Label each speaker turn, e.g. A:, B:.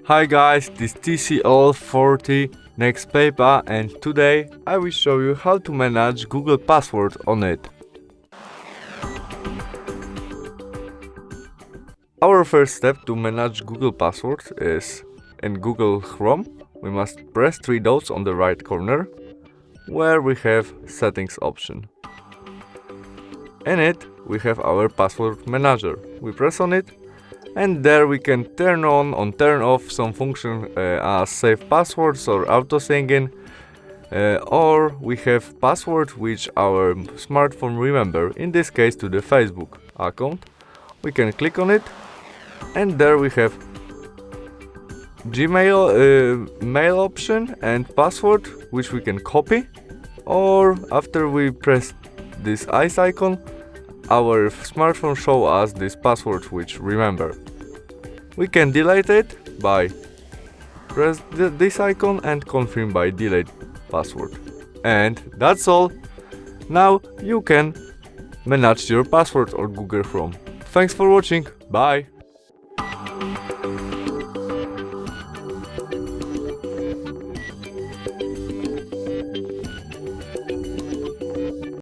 A: Hi guys, this TCL 40 NxtPaper, and today I will show you how to manage Google password on it. Our first step to manage Google password is in Google Chrome. We must press three dots on the right corner where we have settings option. In it we have our password manager. We press on it and there we can turn on or turn off some function as save passwords or auto singing, or we have password which our smartphone remember, in this case to the Facebook account. We can click on it and there we have Gmail mail option and password which we can copy, or after we press this eyes icon our smartphone show us this password which remember. We can delete it by press this icon and confirm by delete password. And that's all. Now you can manage your password on Google Chrome. Thanks for watching. Bye.